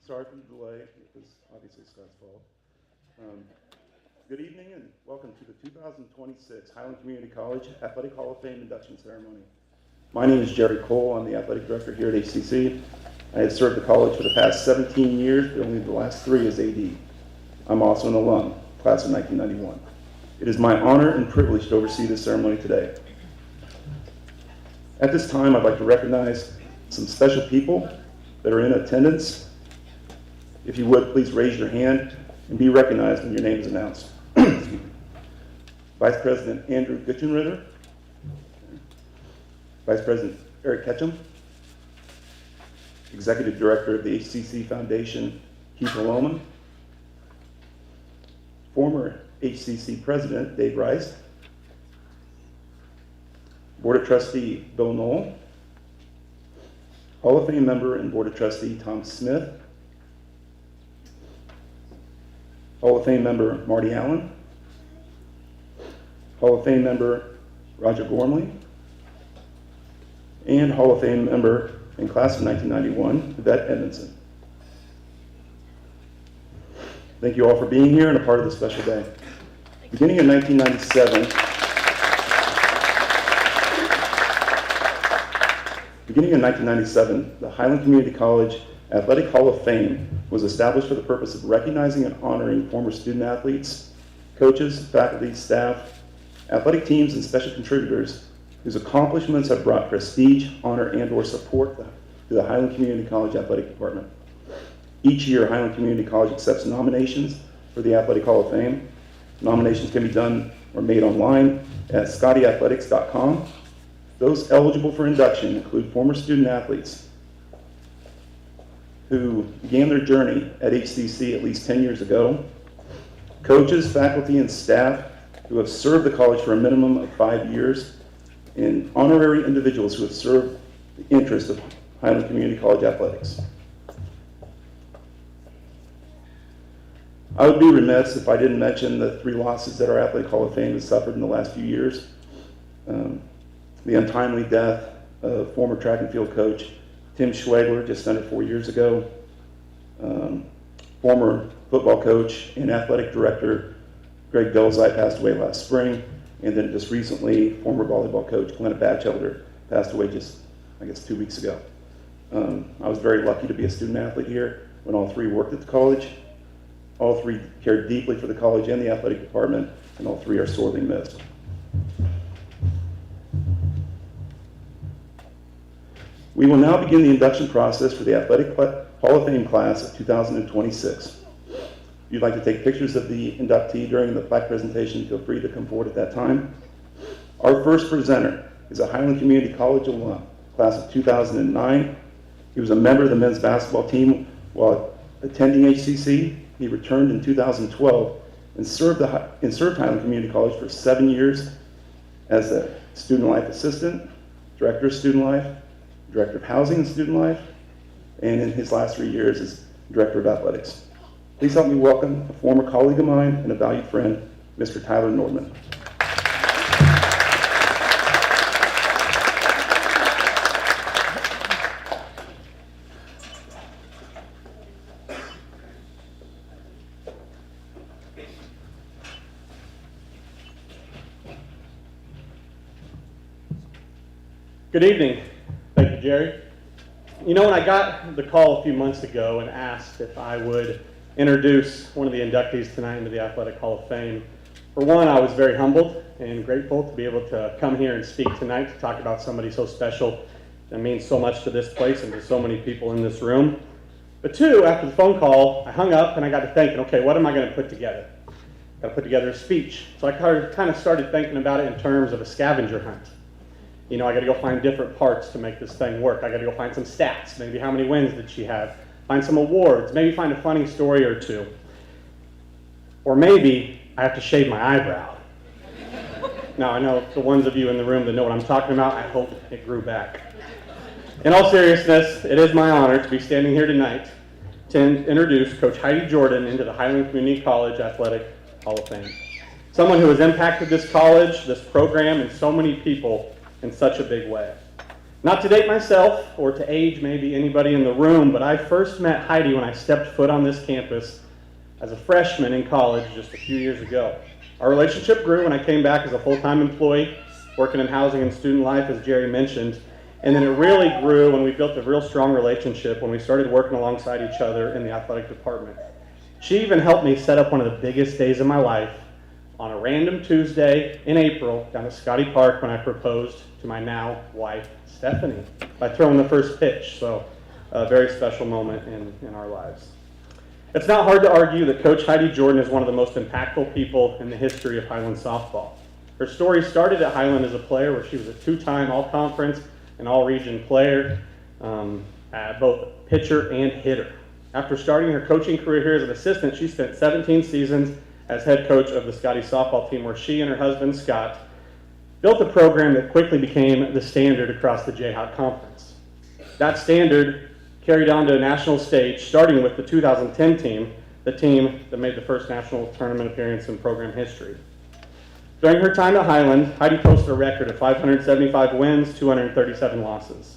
Sorry for the delay. It was obviously Scott's fault. Good evening and welcome to the 2026 Highland Community College Athletic Hall of Fame induction ceremony. My name is Jerry Cole. I'm the athletic director here at HCC. I have served the college for the past 17 years, but only the last 3 as AD. I'm also an alum, class of 1991. It is my honor and privilege to oversee this ceremony today. At this time, I'd like to recognize some special people that are in attendance. If you would, please raise your hand and be recognized when your name is announced. Vice President Andrew Gutchenritter, Vice President Eric Ketchum, Executive Director of the HCC Foundation, Keith Holloman, former HCC President Dave Rice, Board of Trustee Bill Knoll, Hall of Fame member and Board of Trustee Tom Smith, Hall of Fame member Marty Allen, Hall of Fame member Roger Gormley, and Hall of Fame member in class of 1991, Yvette Edmondson. Thank you all for being here and a part of this special day. Beginning in 1997, the Highland Community College Athletic Hall of Fame was established for the purpose of recognizing and honoring former student athletes, coaches, faculty, staff, athletic teams, and special contributors whose accomplishments have brought prestige, honor, and/or support to the Highland Community College Athletic Department. Each year, Highland Community College accepts nominations for the Athletic Hall of Fame. Nominations can be done or made online at scottyathletics.com. Those eligible for induction include former student athletes who began their journey at HCC at least 10 years ago, coaches, faculty, and staff who have served the college for a minimum of 5 years, and honorary individuals who have served the interests of Highland Community College athletics. I would be remiss if I didn't mention the 3 losses that our Athletic Hall of Fame has suffered in the last few years. The untimely death of former track and field coach Tim Schwegler just under 4 years ago, former football coach and athletic director Greg Delzite passed away last spring, and then just recently, former volleyball coach Glenna Batchelder passed away just, I guess, 2 weeks ago. I was very lucky to be a student athlete here when all 3 worked at the college. All 3 cared deeply for the college and the athletic department, and all 3 are sorely missed. We will now begin the induction process for the Athletic Hall of Fame class of 2026. If you'd like to take pictures of the inductee during the plaque presentation, feel free to come forward at that time. Our first presenter is a Highland Community College alum, class of 2009. He was a member of the men's basketball team while attending HCC. He returned in 2012 and served Highland Community College for 7 years as a student life assistant, director of student life, director of housing and student life, and in his last 3 years as director of athletics. Please help me welcome a former colleague of mine and a valued friend, Mr. Tyler Nordman. Good evening. Thank you, Jerry. You know, when I got the call a few months ago and asked if I would introduce one of the inductees tonight into the Athletic Hall of Fame, for one, I was very humbled and grateful to be able to come here and speak tonight to talk about somebody so special that means so much to this place and to so many people in this room. But two, after the phone call, I hung up and I got to thinking, okay, what am I going to put together? Got to put together a speech. So I kind of started thinking about it in terms of a scavenger hunt. You know, I got to go find different parts to make this thing work. I got to go find some stats, maybe how many wins did she have, find some awards, maybe find a funny story or two. Or maybe I have to shave my eyebrow. Now, I know the ones of you in the room that know what I'm talking about, I hope it grew back. In all seriousness, it is my honor to be standing here tonight to introduce Coach Heidi Jordan into the Highland Community College Athletic Hall of Fame. Someone who has impacted this college, this program, and so many people in such a big way. Not to date myself or to age maybe anybody in the room, but I first met Heidi when I stepped foot on this campus as a freshman in college just a few years ago. Our relationship grew when I came back as a full-time employee, working in housing and student life, as Jerry mentioned, and then it really grew when we built a real strong relationship when we started working alongside each other in the athletic department. She even helped me set up one of the biggest days of my life on a random Tuesday in April down at Scotty Park when I proposed to my now wife, Stephanie, by throwing the first pitch. So a very special moment in our lives. It's not hard to argue that Coach Heidi Jordan is one of the most impactful people in the history of Highland softball. Her story started at Highland as a player where she was a two-time all-conference and all-region player, both pitcher and hitter. After starting her coaching career here as an assistant, she spent 17 seasons as head coach of the Scotty softball team, where she and her husband, Scott, built a program that quickly became the standard across the Jayhawk Conference. That standard carried on to a national stage, starting with the 2010 team, the team that made the first national tournament appearance in program history. During her time at Highland, Heidi posted a record of 575 wins, 237 losses,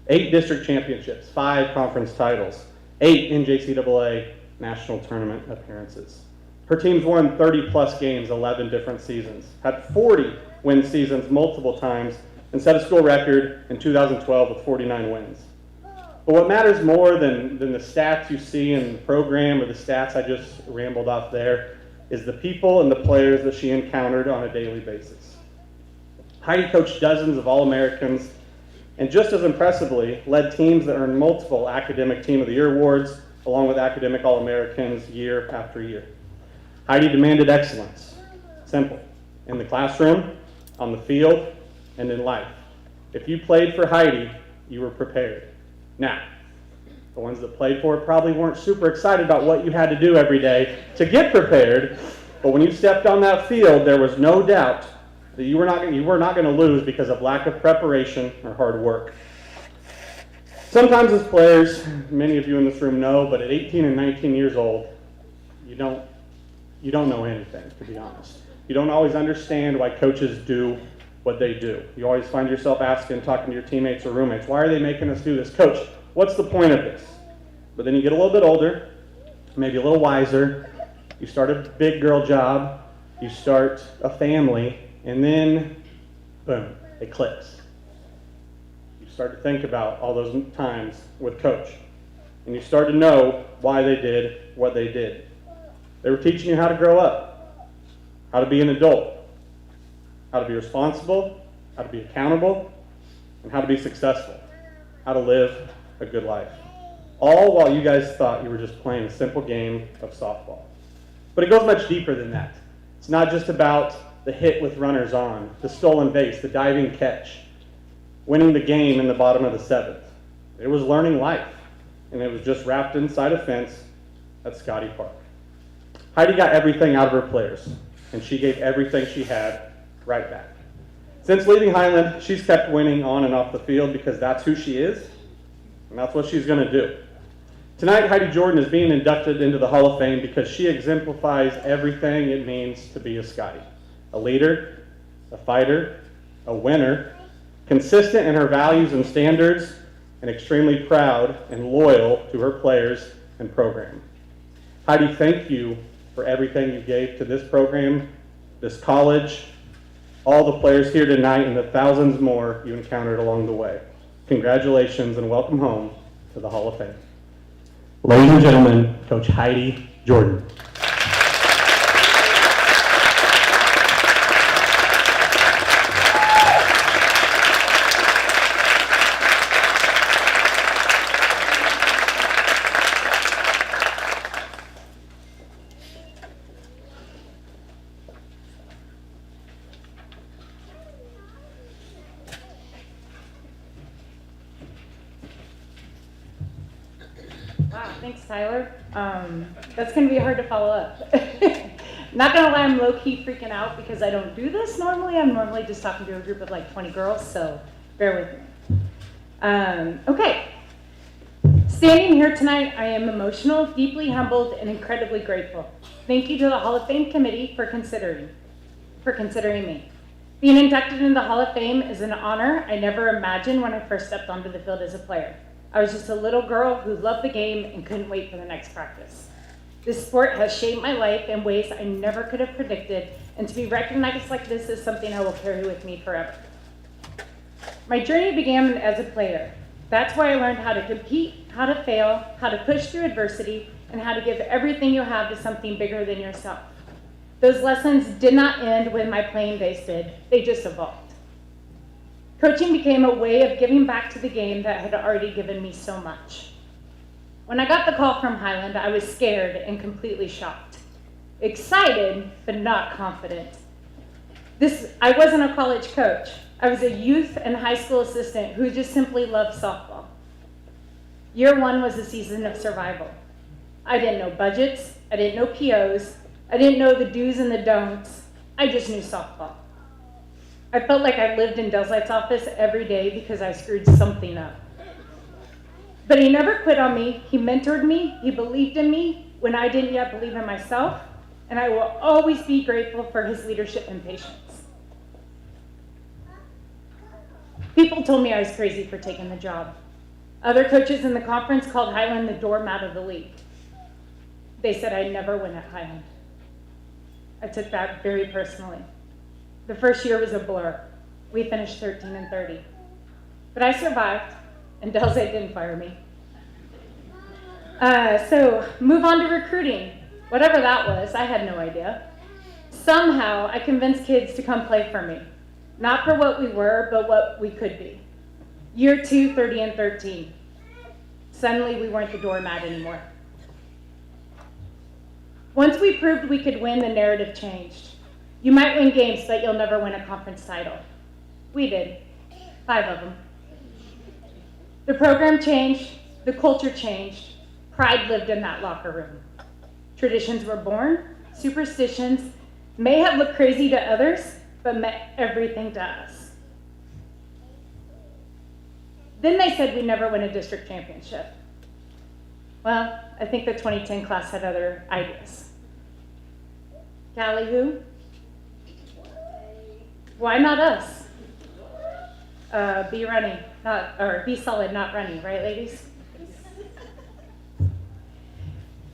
8 district championships, 5 conference titles, 8 NJCAA national tournament appearances. Her teams won 30-plus games, 11 different seasons, had 40 win seasons multiple times, and set a school record in 2012 with 49 wins. But what matters more than the stats you see in the program or the stats I just rambled off there is the people and the players that she encountered on a daily basis. Heidi coached dozens of All-Americans and just as impressively led teams that earned multiple Academic Team of the Year awards along with Academic All-Americans year after year. Heidi demanded excellence, simple, in the classroom, on the field, and in life. If you played for Heidi, you were prepared. Now, the ones that played for it probably weren't super excited about what you had to do every day to get prepared, but when you stepped on that field, there was no doubt that you were not going to lose because of lack of preparation or hard work. Sometimes as players, many of you in this room know, but at 18 and 19 years old, you don't know anything, to be honest. You don't always understand why coaches do what they do. You always find yourself asking, talking to your teammates or roommates, why are they making us do this? Coach, what's the point of this? But then you get a little bit older, maybe a little wiser, you start a big girl job, you start a family, and then, boom, it clicks. You start to think about all those times with Coach, and you start to know why they did what they did. They were teaching you how to grow up, how to be an adult, how to be responsible, how to be accountable, and how to be successful, how to live a good life. All while you guys thought you were just playing a simple game of softball. But it goes much deeper than that. It's not just about the hit with runners on, the stolen base, the diving catch, winning the game in the bottom of the 7th. It was learning life, and it was just wrapped inside a fence at Scotty Park. Heidi got everything out of her players, and she gave everything she had right back. Since leaving Highland, she's kept winning on and off the field because that's who she is, and that's what she's going to do. Tonight, Heidi Jordan is being inducted into the Hall of Fame because she exemplifies everything it means to be a Scotty. A leader, a fighter, a winner, consistent in her values and standards, and extremely proud and loyal to her players and program. Heidi, thank you for everything you gave to this program, this college, all the players here tonight, and the thousands more you encountered along the way. Congratulations and welcome home to the Hall of Fame. Ladies and gentlemen, Coach Heidi Jordan. Wow, thanks, Tyler. That's going to be hard to follow up. Not going to lie, I'm low-key freaking out because I don't do this normally. I'm normally just talking to a group of like 20 girls, so bear with me. Okay. Standing here tonight, I am emotional, deeply humbled, and incredibly grateful. Thank you to the Hall of Fame committee for considering me. Being inducted into the Hall of Fame is an honor I never imagined when I first stepped onto the field as a player. I was just a little girl who loved the game and couldn't wait for the next practice. This sport has shaped my life in ways I never could have predicted, and to be recognized like this is something I will carry with me forever. My journey began as a player. That's where I learned how to compete, how to fail, how to push through adversity, and how to give everything you have to something bigger than yourself. Those lessons did not end when my playing days did, they just evolved. Coaching became a way of giving back to the game that had already given me so much. When I got the call from Highland, I was scared and completely shocked. Excited, but not confident. I wasn't a college coach. I was a youth and high school assistant who just simply loved softball. Year one was a season of survival. I didn't know budgets, I didn't know POs, I didn't know the do's and the don'ts. I just knew softball. I felt like I lived in Delzite's office every day because I screwed something up. But he never quit on me, he mentored me, he believed in me when I didn't yet believe in myself, and I will always be grateful for his leadership and patience. People told me I was crazy for taking the job. Other coaches in the conference called Highland the doormat of the league. They said I'd never win at Highland. I took that very personally. The first year was a blur. We finished 13-30. But I survived, and Delzite didn't fire me. So move on to recruiting. Whatever that was, I had no idea. Somehow, I convinced kids to come play for me. Not for what we were, but what we could be. Year 2, 30-13. Suddenly, we weren't the doormat anymore. Once we proved we could win, the narrative changed. You might win games, but you'll never win a conference title. We did. 5 of them. The program changed, the culture changed. Pride lived in that locker room. Traditions were born, superstitions may have looked crazy to others, but meant everything to us. Then they said we'd never win a district championship. Well, I think the 2010 class had other ideas. Callie who? Why not us? Be solid, not running, right, ladies?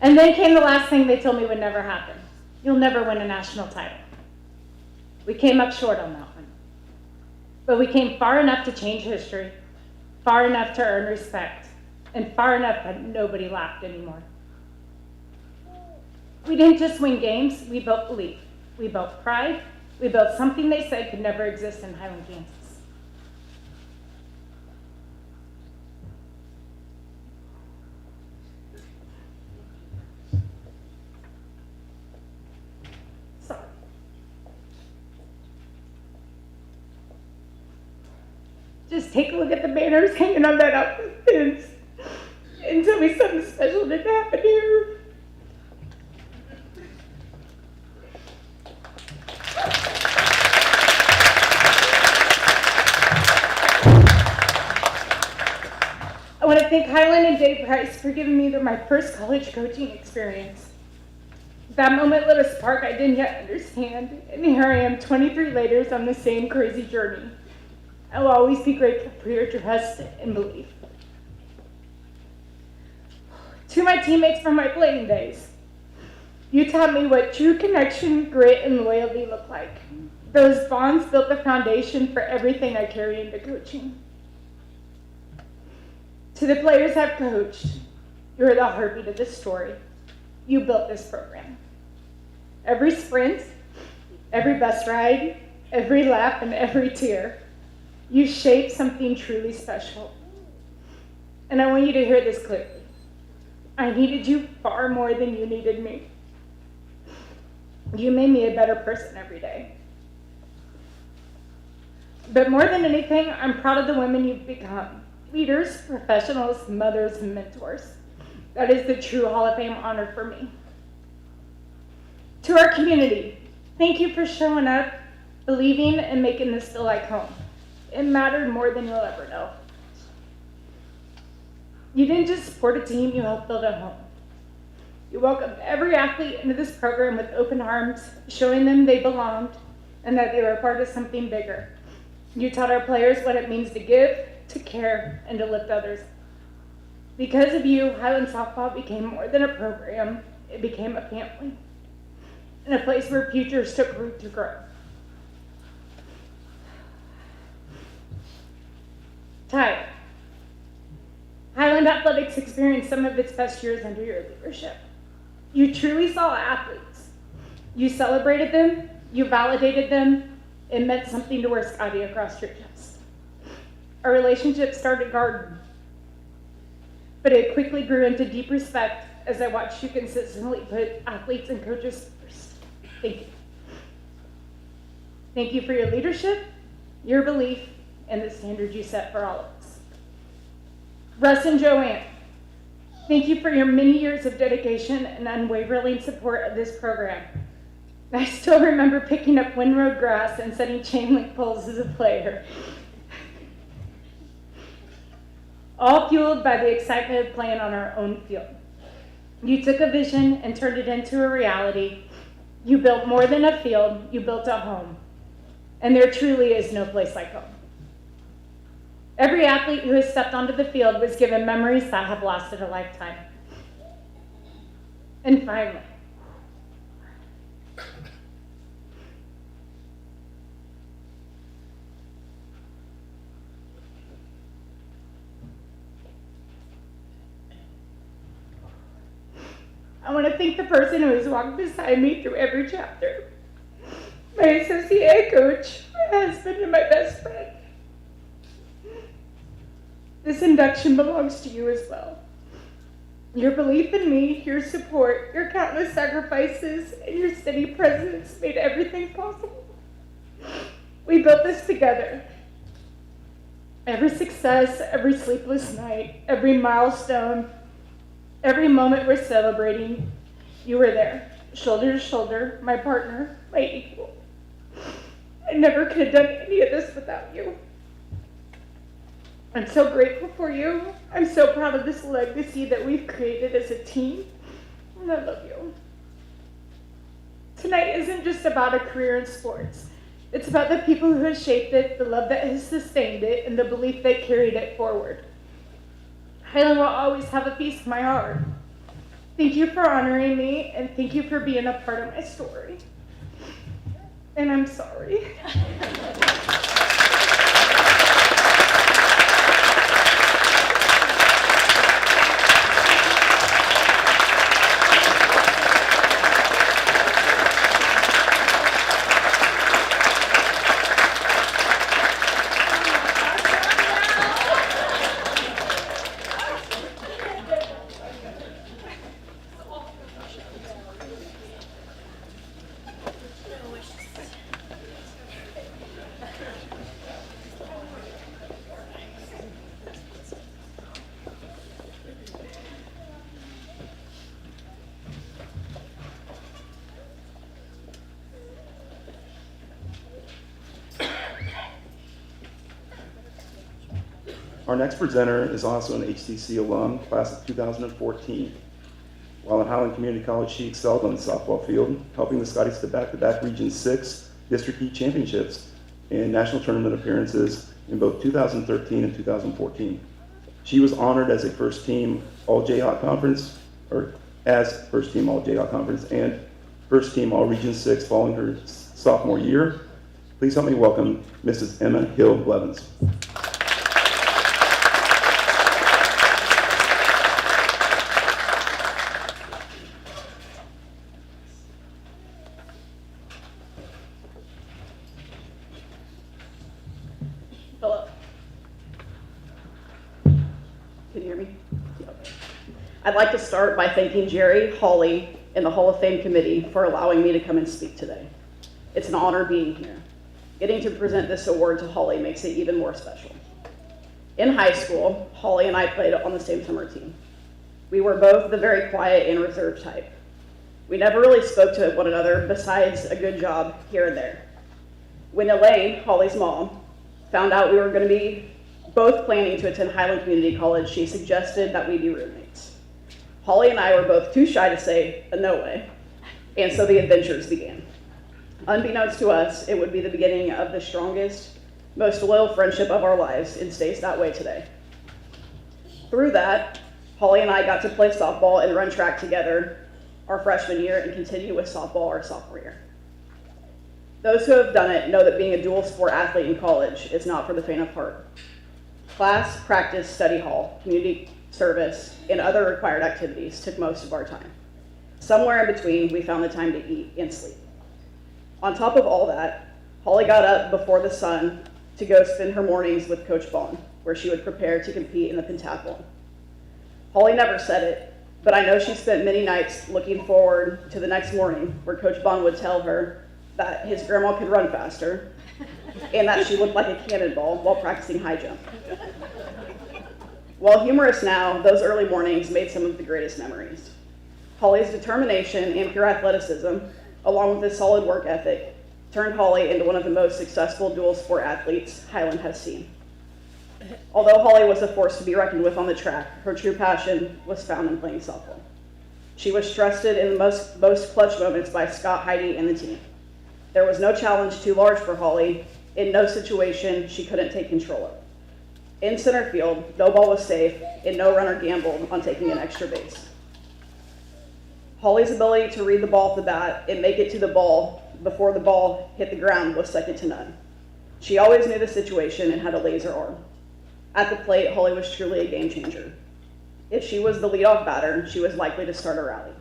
And then came the last thing they told me would never happen. You'll never win a national title. We came up short on that one. But we came far enough to change history, far enough to earn respect, and far enough that nobody laughed anymore. We didn't just win games, we built belief. We built pride. We built something they said could never exist in Highland, Kansas. Sorry. Just take a look at the banners hanging on that outfit fence and tell me something special didn't happen here. I want to thank Highland and Dave Price for giving me my first college coaching experience. That moment lit a spark I didn't yet understand, and here I am 23 later on the same crazy journey. I will always be grateful for your trust and belief. To my teammates from my playing days, you taught me what true connection, grit, and loyalty look like. Those bonds built the foundation for everything I carry into coaching. To the players I've coached, you're the heartbeat of this story. You built this program. Every sprint, every bus ride, every laugh, and every tear, you shaped something truly special. And I want you to hear this clearly. I needed you far more than you needed me. You made me a better person every day. But more than anything, I'm proud of the women you've become. Leaders, professionals, mothers, and mentors. That is the true Hall of Fame honor for me. To our community, thank you for showing up, believing, and making this feel like home. It mattered more than you'll ever know. You didn't just support a team, you helped build a home. You welcomed every athlete into this program with open arms, showing them they belonged, and that they were part of something bigger. You taught our players what it means to give, to care, and to lift others. Because of you, Highland Softball became more than a program. It became a family, and a place where futures took root to grow. Ty, Highland Athletics experienced some of its best years under your leadership. You truly saw athletes. You celebrated them, you validated them. It meant something to wear Scotty across your chest. Our relationship started garden, but it quickly grew into deep respect as I watched you consistently put athletes and coaches first. Thank you. Thank you for your leadership, your belief, and the standard you set for all of us. Russ and Joanne, thank you for your many years of dedication and unwavering support of this program. I still remember picking up windrow grass and setting chain link poles as a player. All fueled by the excitement of playing on our own field. You took a vision and turned it into a reality. You built more than a field, you built a home. And there truly is no place like home. Every athlete who has stepped onto the field was given memories that have lasted a lifetime. And finally, I want to thank the person who has walked beside me through every chapter. My associate coach, my husband, and my best friend. This induction belongs to you as well. Your belief in me, your support, your countless sacrifices, and your steady presence made everything possible. We built this together. Every success, every sleepless night, every milestone, every moment we're celebrating, you were there, shoulder to shoulder, my partner, my equal. I never could have done any of this without you. I'm so grateful for you. I'm so proud of this legacy that we've created as a team, and I love you. Tonight isn't just about a career in sports. It's about the people who have shaped it, the love that has sustained it, and the belief that carried it forward. Highland will always have a piece of my heart. Thank you for honoring me, and thank you for being a part of my story. And I'm sorry. Our next presenter is also an HCC alum, class of 2014. While at Highland Community College, she excelled on the softball field, helping the Scotties to back-to-back Region 6 District E championships and national tournament appearances in both 2013 and 2014. She was honored as a first-team All-Jayhawk Conference, or as first-team All-Jayhawk Conference, and first-team All-Region 6 following her sophomore year. Please help me welcome Mrs. Emma Hill Blevins. Hello. Can you hear me? Okay. I'd like to start by thanking Jerry, Holly, and the Hall of Fame committee for allowing me to come and speak today. It's an honor being here. Getting to present this award to Holly makes it even more special. In high school, Holly and I played on the same summer team. We were both the very quiet and reserved type. We never really spoke to one another besides a good job here and there. When Elaine, Holly's mom, found out we were going to be both planning to attend Highland Community College, she suggested that we be roommates. Holly and I were both too shy to say a no way, and so the adventures began. Unbeknownst to us, it would be the beginning of the strongest, most loyal friendship of our lives, and stays that way today. Through that, Holly and I got to play softball and run track together our freshman year and continue with softball our sophomore year. Those who have done it know that being a dual sport athlete in college is not for the faint of heart. Class, practice, study hall, community service, and other required activities took most of our time. Somewhere in between, we found the time to eat and sleep. On top of all that, Holly got up before the sun to go spend her mornings with Coach Bond, where she would prepare to compete in the pentathlon. Holly never said it, but I know she spent many nights looking forward to the next morning where Coach Bond would tell her that his grandma could run faster and that she looked like a cannonball while practicing high jump. While humorous now, those early mornings made some of the greatest memories. Holly's determination and pure athleticism, along with his solid work ethic, turned Holly into one of the most successful dual sport athletes Highland has seen. Although Holly was a force to be reckoned with on the track, her true passion was found in playing softball. She was trusted in the most clutch moments by Scott, Heidi, and the team. There was no challenge too large for Holly, in no situation she couldn't take control of. In center field, no ball was safe, and no runner gambled on taking an extra base. Holly's ability to read the ball off the bat and make it to the ball before the ball hit the ground was second to none. She always knew the situation and had a laser arm. At the plate, Holly was truly a game changer. If she was the leadoff batter, she was likely to start a rally.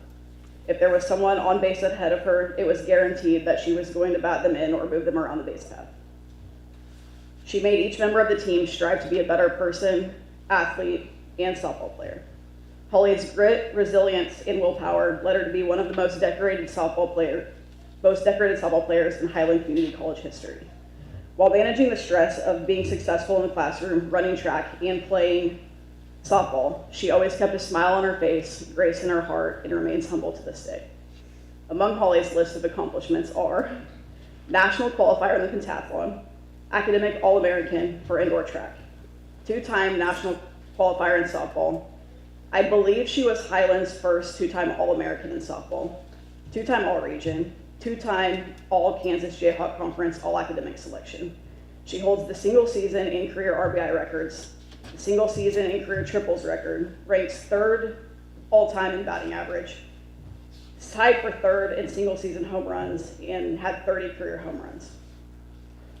If there was someone on base ahead of her, it was guaranteed that she was going to bat them in or move them around the base path. She made each member of the team strive to be a better person, athlete, and softball player. Holly's grit, resilience, and willpower led her to be one of the most decorated softball players in Highland Community College history. While managing the stress of being successful in the classroom, running track, and playing softball, she always kept a smile on her face, grace in her heart, and remains humble to this day. Among Holly's list of accomplishments are national qualifier in the pentathlon, academic All-American for indoor track, two-time national qualifier in softball. I believe she was Highland's first two-time All-American in softball, two-time All-Region, two-time All-Kansas Jayhawk Conference All-Academic selection. She holds the single season and career RBI records, the single season and career triples record, ranks third all-time in batting average, is tied for third in single season home runs, and had 30 career home runs.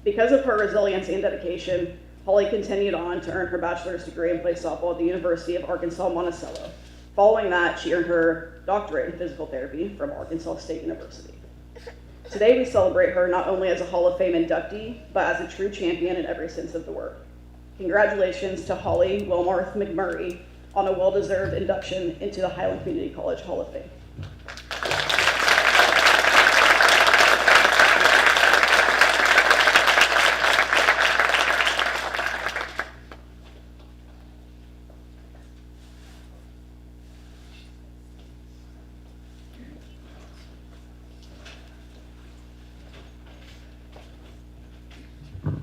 Because of her resilience and dedication, Holly continued on to earn her bachelor's degree and play softball at the University of Arkansas Monticello. Following that, she earned her doctorate in physical therapy from Arkansas State University. Today we celebrate her not only as a Hall of Fame inductee, but as a true champion in every sense of the word. Congratulations to Holly Wilmarth McMurray on a well-deserved induction into the Highland Community College Hall of Fame.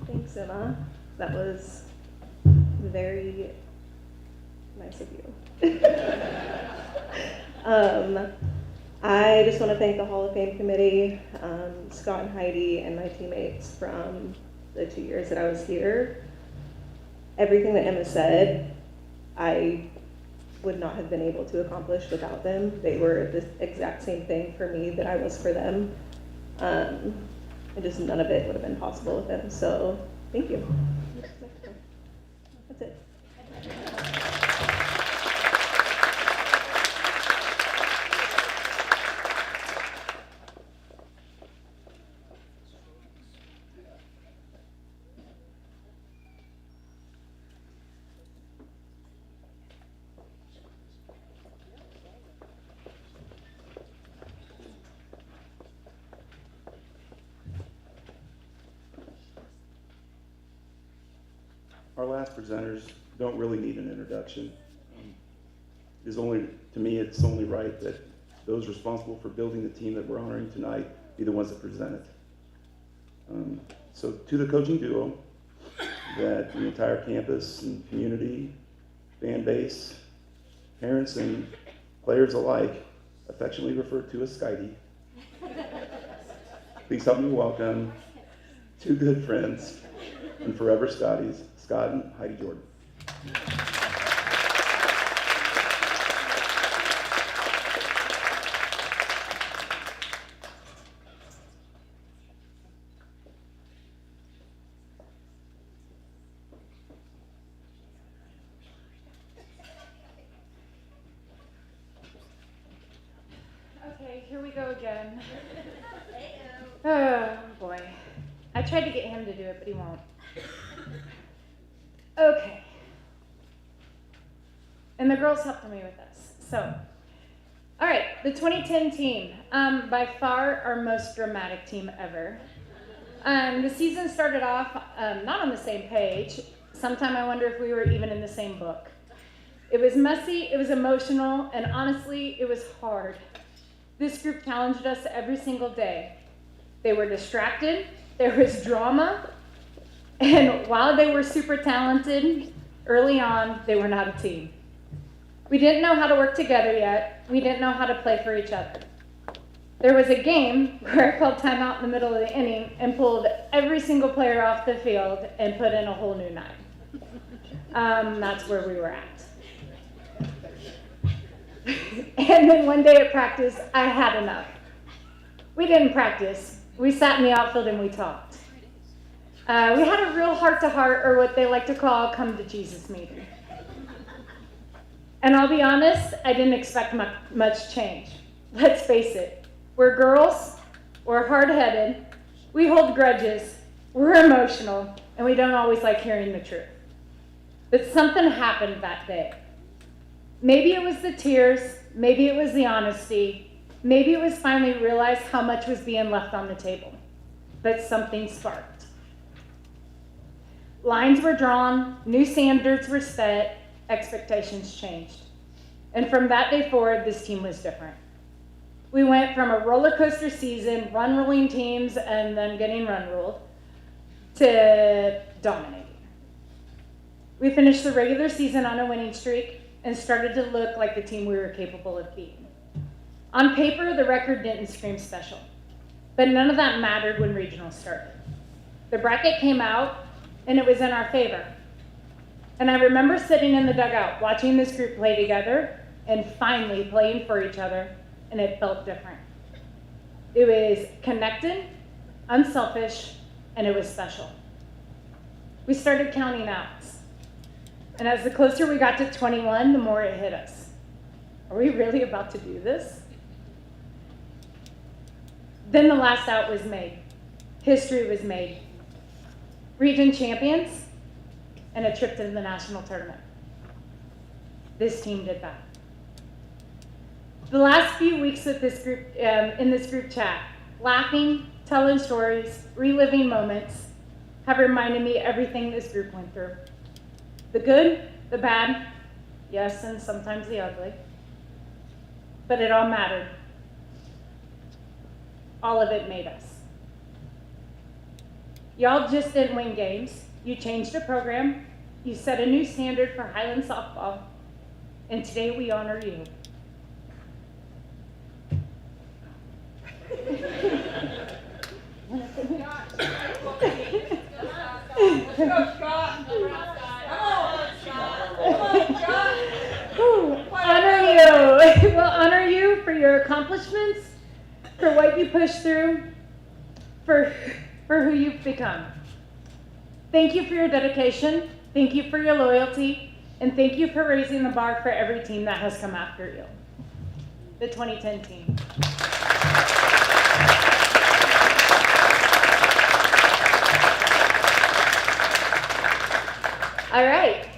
Thanks, Emma. That was very nice of you. I just want to thank the Hall of Fame committee, Scott and Heidi, and my teammates from the 2 years that I was here. Everything that Emma said, I would not have been able to accomplish without them. They were the exact same thing for me that I was for them. And just none of it would have been possible with them. So thank you. That's it. Our last presenters don't really need an introduction. To me, it's only right that those responsible for building the team that we're honoring tonight be the ones that present it. So to the coaching duo that the entire campus and community, fan base, parents and players alike affectionately refer to as Skitey. Please help me welcome two good friends and forever Scotties, Scott and Heidi Jordan. Okay, here we go again. Oh boy. I tried to get him to do it, but he won't. Okay. And the girls helped me with this. So, all right, the 2010 team, by far our most dramatic team ever. The season started off not on the same page. Sometime I wonder if we were even in the same book. It was messy, it was emotional, and honestly, it was hard. This group challenged us every single day. They were distracted, there was drama, and while they were super talented, early on, they were not a team. We didn't know how to work together yet. We didn't know how to play for each other. There was a game where I called timeout in the middle of the inning and pulled every single player off the field and put in a whole new nine. That's where we were at. And then one day at practice, I had enough. We didn't practice. We sat in the outfield and we talked. We had a real heart-to-heart, or what they like to call come to Jesus meeting. And I'll be honest, I didn't expect much change. Let's face it, we're girls, we're hard-headed, we hold grudges, we're emotional, and we don't always like hearing the truth. But something happened that day. Maybe it was the tears, maybe it was the honesty, maybe it was finally realized how much was being left on the table. But something sparked. Lines were drawn, new standards were set, expectations changed. And from that day forward, this team was different. We went from a roller coaster season, run-ruling teams, and then getting run-ruled, to dominating. We finished the regular season on a winning streak and started to look like the team we were capable of being. On paper, the record didn't scream special, but none of that mattered when regionals started. The bracket came out, and it was in our favor. And I remember sitting in the dugout, watching this group play together, and finally playing for each other, and it felt different. It was connected, unselfish, and it was special. We started counting outs. And as the closer we got to 21, the more it hit us. Are we really about to do this? Then the last out was made. History was made. Region champions and a trip to the national tournament. This team did that. The last few weeks with this group, in this group chat, laughing, telling stories, reliving moments, have reminded me everything this group went through. The good, the bad, yes, and sometimes the ugly. But it all mattered. All of it made us. Y'all just didn't win games. You changed the program. You set a new standard for Highland softball. And today we honor you. Honor you. We'll honor you for your accomplishments, for what you pushed through, for who you've become. Thank you for your dedication. Thank you for your loyalty. And thank you for raising the bar for every team that has come after you. The 2010 team. All right.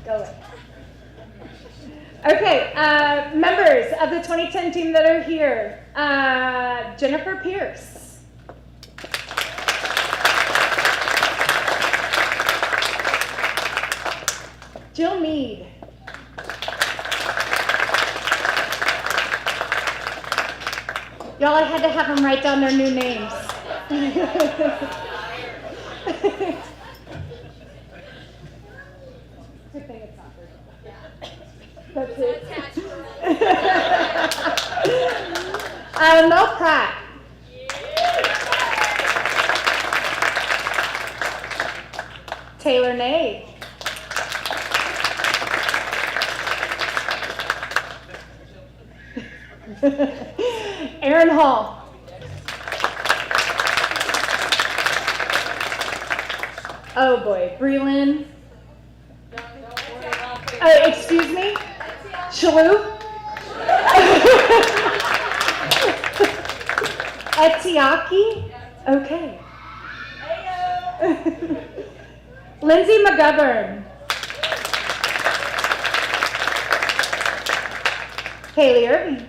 Go away. Okay, members of the 2010 team that are here. Jennifer Pierce. Jill Mead. Y'all, I had to have them write down their new names. Good thing it's not virtual. That's it. Mel Pratt. Taylor Nave. Aaron Hall. Oh boy, Breland. Excuse me? Shalou? Etiaki? Okay. Lindsay McGovern. Haley Irving.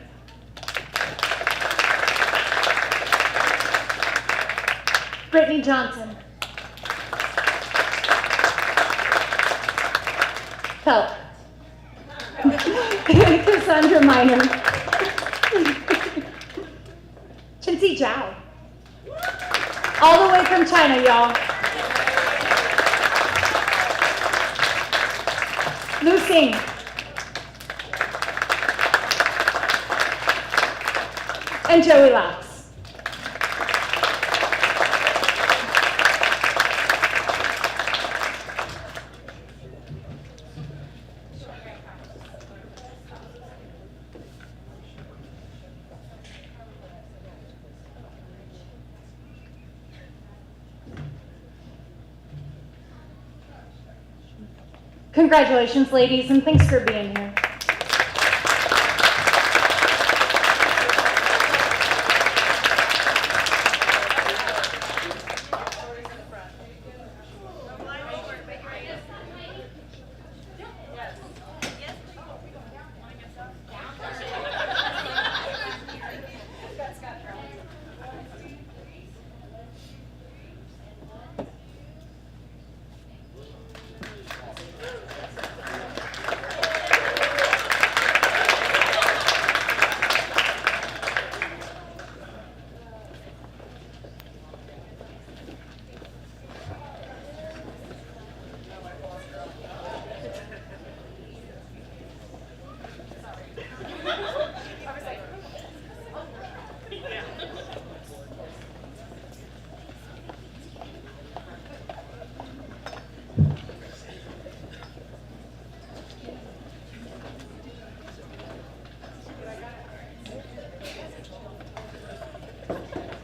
Brittany Johnson. Help. Cassandra Miner. Chinzi Zhao. All the way from China, y'all. Lu Sing. And Joey Laux. Congratulations, ladies, and thanks for being here.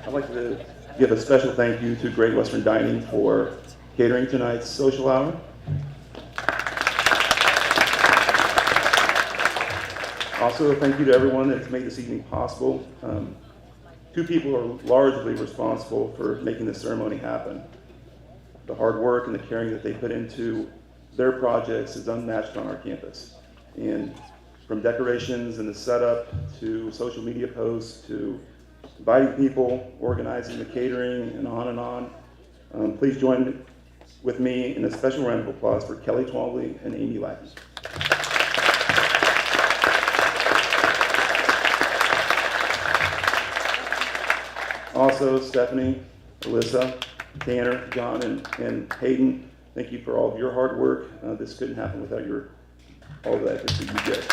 I'd like to give a special thank you to Great Western Dining for catering tonight's social hour. Also, thank you to everyone that's made this evening possible. Two people are largely responsible for making this ceremony happen. The hard work and the caring that they put into their projects is unmatched on our campus. And from decorations and the setup to social media posts to inviting people, organizing the catering, and on and on. Please join with me in a special round of applause for Kelly Twombly and Amy Lackey. Also, Stephanie, Alyssa, Tanner, John, and Hayden, thank you for all of your hard work. This couldn't happen without all the efforts that you did.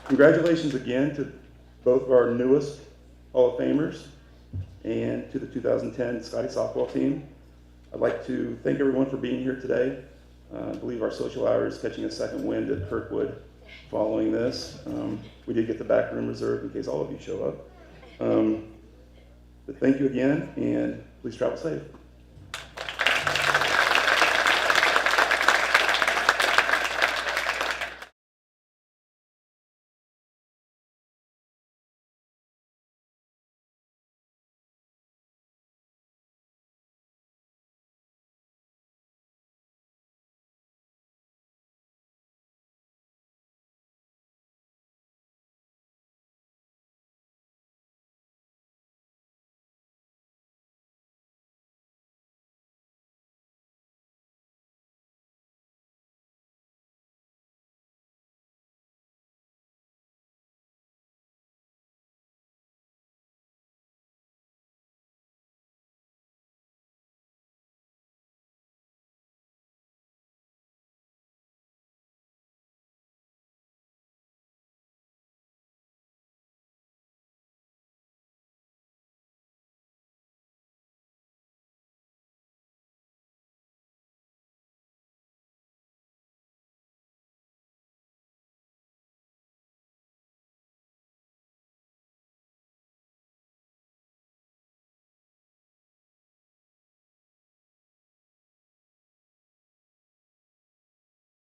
Congratulations again to both of our newest Hall of Famers and to the 2010 Scotty softball team. I'd like to thank everyone for being here today. I believe our social hour is catching a second wind at Kirkwood following this. We did get the back room reserved in case all of you show up. But thank you again, and please travel safe.